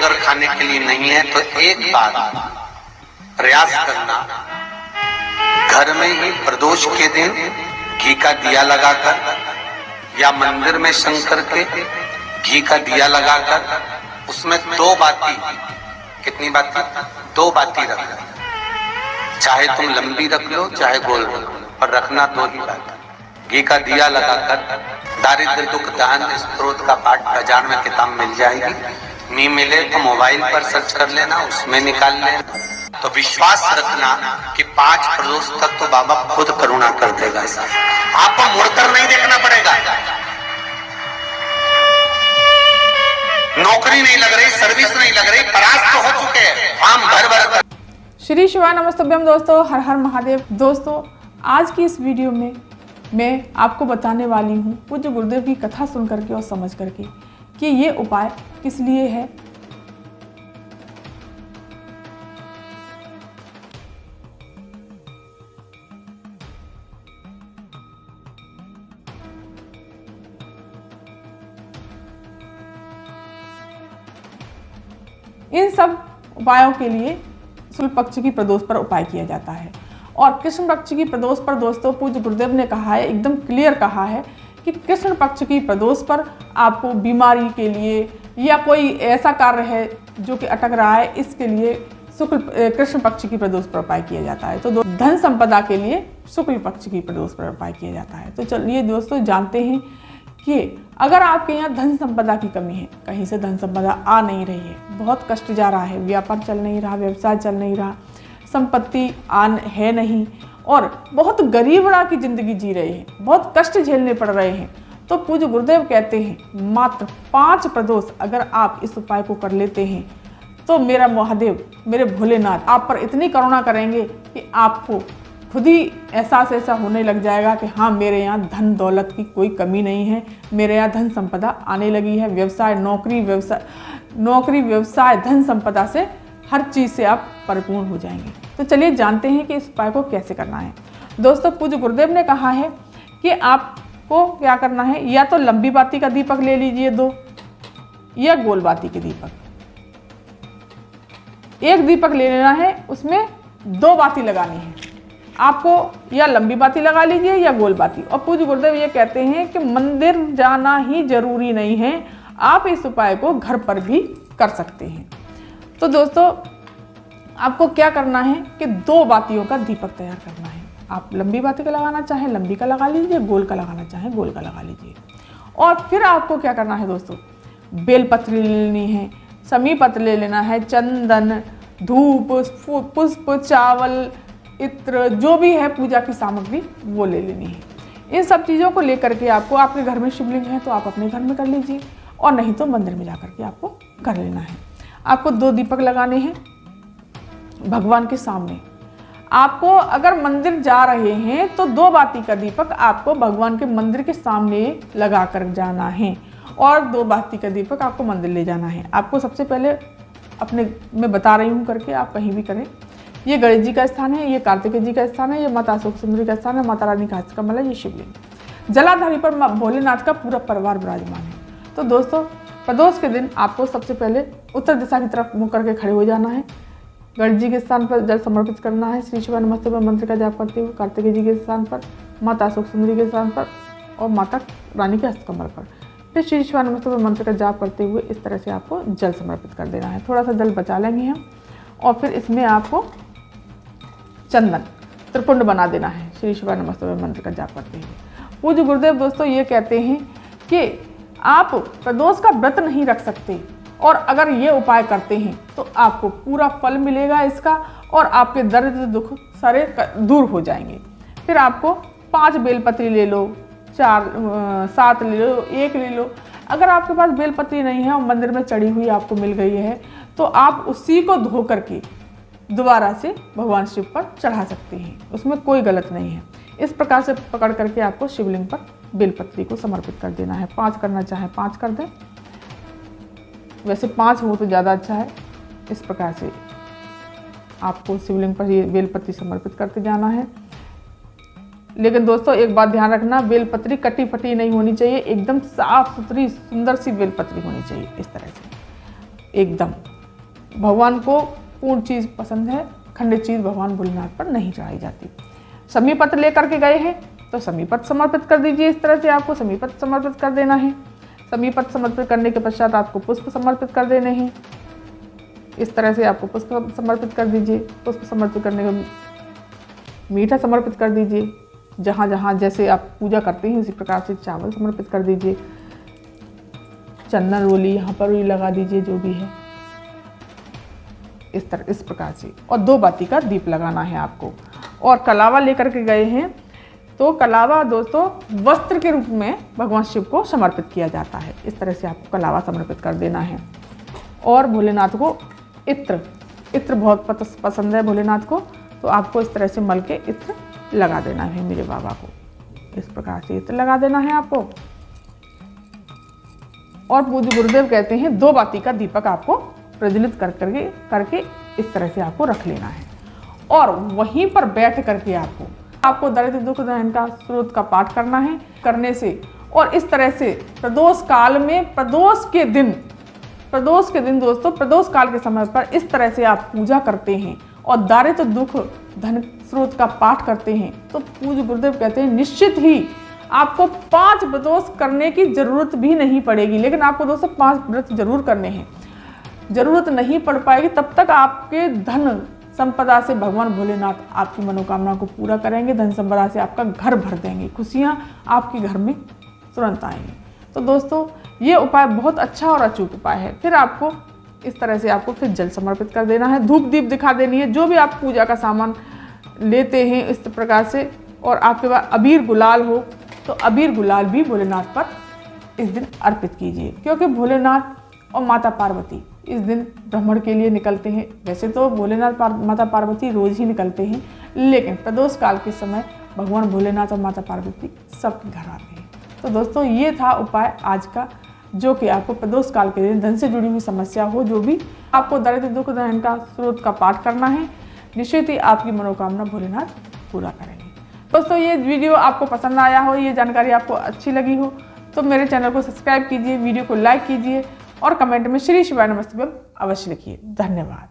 अगर खाने के लिए नहीं है तो एक बार प्रयास करना, घर में ही प्रदोष के दिन घी का दिया लगाकर या मंदिर में शंकर के घी का दिया लगाकर उसमें 2 बाती, कितनी बाती? 2 बाती रखना। चाहे तुम लंबी रख लो चाहे गोल रख लो, पर रखना 2 ही बाती। घी का दिया लगाकर दारिद्र दुख दान स्त्रोत का पाठ बाजार में किताब मिल जाएगी। नहीं मिले तो मोबाइल पर सर्च कर लेना, उसमें निकाल लेना। तो विश्वास रखना कि 5 प्रदोष तक तो बाबा खुद करुणा कर देगा। आपको मुड़कर नहीं देखना पड़ेगा। नौकरी नहीं लग रही, सर्विस नहीं लग रही, परास्त तो हो चुके हैं, फॉर्म भर भर। श्री शिवाय नमस्तुभ्यम दोस्तों, हर हर महादेव। दोस्तों, आज की इस वीडियो में मैं आपको बताने वाली हूँ पूज्य गुरुदेव की कथा सुन करके और समझ करके कि ये उपाय किस लिए है। इन सब उपायों के लिए शुक्ल पक्ष की प्रदोष पर उपाय किया जाता है। और कृष्ण पक्ष की प्रदोष पर दोस्तों पूज्य गुरुदेव ने कहा है, एकदम क्लियर कहा है कि कृष्ण पक्ष की प्रदोष पर आपको बीमारी के लिए या कोई ऐसा कार्य है जो कि अटक रहा है, इसके लिए कृष्ण पक्ष की प्रदोष पर उपाय किया जाता है। तो धन संपदा के लिए शुक्ल पक्ष की प्रदोष पर उपाय किया जाता है। तो चलिए दोस्तों, जानते हैं कि अगर आपके यहाँ धन संपदा की कमी है, कहीं से धन संपदा आ नहीं रही है, बहुत कष्ट जा रहा है, व्यापार चल नहीं रहा, व्यवसाय चल नहीं रहा, संपत्ति आन है नहीं और बहुत गरीबड़ा की जिंदगी जी रहे हैं, बहुत कष्ट झेलने पड़ रहे हैं, तो पूज्य गुरुदेव कहते हैं मात्र 5 प्रदोष अगर आप इस उपाय को कर लेते हैं तो मेरा महादेव, मेरे भोलेनाथ आप पर इतनी करुणा करेंगे कि आपको खुद ही एहसास ऐसा होने लग जाएगा कि हाँ, मेरे यहाँ धन दौलत की कोई कमी नहीं है, मेरे यहाँ धन संपदा आने लगी है। व्यवसाय, नौकरी व्यवसाय धन संपदा से हर चीज़ से आप परिपूर्ण हो जाएंगे। तो चलिए जानते हैं कि इस उपाय को कैसे करना है। दोस्तों, पूज्य गुरुदेव ने कहा है कि आपको क्या करना है, या तो लंबी बाती का दीपक ले लीजिए 2, या गोल बाती के दीपक। एक दीपक ले लेना है, उसमें 2 बाती लगानी है आपको, या लंबी बाती लगा लीजिए या गोल बाती। और पूज्य गुरुदेव ये कहते हैं कि मंदिर जाना ही जरूरी नहीं है, आप इस उपाय को घर पर भी कर सकते हैं। तो दोस्तों, आपको क्या करना है कि 2 बातियों का दीपक तैयार करना है। आप लंबी बाती का लगाना चाहें लंबी का लगा लीजिए, गोल का लगाना चाहें गोल का लगा लीजिए। और फिर आपको क्या करना है दोस्तों, बेलपत्र ले लेनी है, समी पत्र ले लेना है, चंदन, धूप, पुष्प, चावल, इत्र, जो भी है पूजा की सामग्री वो ले लेनी है। इन सब चीज़ों को लेकर के आपको, आपके घर में शिवलिंग है तो आप अपने घर में कर लीजिए, और नहीं तो मंदिर में जाकर के आपको कर लेना है। आपको 2 दीपक लगाने हैं भगवान के सामने। आपको अगर मंदिर जा रहे हैं तो 2 बाती का दीपक आपको भगवान के मंदिर के सामने लगा कर जाना है, और 2 बाती का दीपक आपको मंदिर ले जाना है। आपको सबसे पहले अपने, मैं बता रही हूँ करके, आप कहीं भी करें। ये गणेश जी का स्थान है, ये कार्तिकेय जी का स्थान है, ये माता अशोक सुंदरी का स्थान है, माता रानी का हस्तकमल है, ये शिवलिंग। जलाधारी पर भोलेनाथ का पूरा परिवार विराजमान है। तो दोस्तों, प्रदोष के दिन आपको सबसे पहले उत्तर दिशा की तरफ मुँह करके खड़े हो जाना है। गणेश जी के स्थान पर जल समर्पित करना है, श्री शिवाय नमस्तुभ्यम मंत्र का जाप करते हुए। कार्तिकेय जी के स्थान पर, माता अशोक सुंदरी के स्थान पर और माता रानी के हस्तकमल पर फिर श्री शिवाय नमस्तुभ्यम मंत्र का जाप करते हुए इस तरह से आपको जल समर्पित कर देना है। थोड़ा सा जल बचा लेंगे हम, और फिर इसमें आपको चंदन त्रिपुंड बना देना है, श्री शिवाय नमस्तुभ्यम मंत्र का जाप करते हुए। पूज्य गुरुदेव दोस्तों ये कहते हैं कि आप प्रदोष का व्रत नहीं रख सकते, और अगर ये उपाय करते हैं तो आपको पूरा फल मिलेगा इसका, और आपके दर्द दुख सारे दूर हो जाएंगे। फिर आपको 5 बेलपत्री ले लो, 4, 7 ले लो, 1 ले लो। अगर आपके पास बेलपत्री नहीं है और मंदिर में चढ़ी हुई आपको मिल गई है तो आप उसी को धो करके दोबारा से भगवान शिव पर चढ़ा सकते हैं, उसमें कोई गलत नहीं है। इस प्रकार से पकड़ करके आपको शिवलिंग पर बेलपत्री को समर्पित कर देना है। 5 करना चाहे 5 कर दें, वैसे 5 हो तो ज़्यादा अच्छा है। इस प्रकार से आपको शिवलिंग पर ये बेलपत्री समर्पित करते जाना है। लेकिन दोस्तों एक बात ध्यान रखना, बेलपत्री कटी फटी नहीं होनी चाहिए, एकदम साफ सुथरी सुंदर सी बेलपत्री होनी चाहिए, इस तरह से एकदम। भगवान को पूर्ण चीज़ पसंद है, खंडित चीज़ भगवान भोलेनाथ पर नहीं चढ़ाई जाती। समी पत्र लेकर के गए हैं तो समी पत्र समर्पित कर दीजिए। इस तरह से आपको समी पत्र समर्पित कर देना है। समी पत्र समर्पित करने के पश्चात आपको पुष्प समर्पित कर देने हैं। इस तरह से आपको पुष्प समर्पित कर दीजिए। पुष्प समर्पित करने के मीठा समर्पित कर दीजिए। जहाँ जहाँ जैसे आप पूजा करते हैं उसी प्रकार से चावल समर्पित कर दीजिए। चंदन रोली यहाँ पर भी लगा दीजिए, जो भी है इस प्रकार से। और 2 बाती का दीप लगाना है आपको। और कलावा लेकर के गए हैं तो कलावा दोस्तों वस्त्र के रूप में भगवान शिव को समर्पित किया जाता है। इस तरह से आपको कलावा समर्पित कर देना है। और भोलेनाथ को इत्र बहुत पसंद है भोलेनाथ को, तो आपको इस तरह से मल के इत्र लगा देना है मेरे बाबा को। इस प्रकार से इत्र लगा देना है आपको। और पूज्य गुरुदेव कहते हैं 2 बाती का दीपक आपको प्रज्वलित करके इस तरह से आपको रख लेना है। और वहीं पर बैठ करके आपको दरिद्र दुख दहन का स्रोत का पाठ करना है। करने से और इस तरह से प्रदोष काल में प्रदोष के दिन दोस्तों प्रदोष काल के समय पर इस तरह से आप पूजा करते हैं और दारिद्र दुख धन स्रोत का पाठ करते हैं तो पूज्य गुरुदेव कहते हैं निश्चित ही आपको 5 प्रदोष करने की जरूरत भी नहीं पड़ेगी। लेकिन आपको दोस्तों 5 व्रत जरूर करने हैं। जरूरत नहीं पड़ पाएगी तब तक आपके धन संपदा से भगवान भोलेनाथ आपकी मनोकामना को पूरा करेंगे। धन संपदा से आपका घर भर देंगे। खुशियाँ आपके घर में तुरंत आएंगी। तो दोस्तों ये उपाय बहुत अच्छा और अचूक उपाय है। फिर आपको इस तरह से आपको फिर जल समर्पित कर देना है। धूप दीप दिखा देनी है। जो भी आप पूजा का सामान लेते हैं इस प्रकार से, और आपके पास अबीर गुलाल हो तो अबीर गुलाल भी भोलेनाथ पर इस दिन अर्पित कीजिए। क्योंकि भोलेनाथ और माता पार्वती इस दिन भ्रमण के लिए निकलते हैं। वैसे तो भोलेनाथ माता पार्वती रोज ही निकलते हैं, लेकिन प्रदोष काल के समय भगवान भोलेनाथ और माता पार्वती सबके घर आते हैं। तो दोस्तों ये था उपाय आज का, जो कि आपको प्रदोष काल के दिन धन से जुड़ी हुई समस्या हो, जो भी आपको दरिद्र दुख दहन का स्रोत का पाठ करना है, निश्चित ही आपकी मनोकामना भोलेनाथ पूरा करेंगे। दोस्तों ये वीडियो आपको पसंद आया हो, ये जानकारी आपको अच्छी लगी हो तो मेरे चैनल को सब्सक्राइब कीजिए, वीडियो को लाइक कीजिए और कमेंट में श्री शिवाय नमस्तुभ्यम अवश्य लिखिए। धन्यवाद।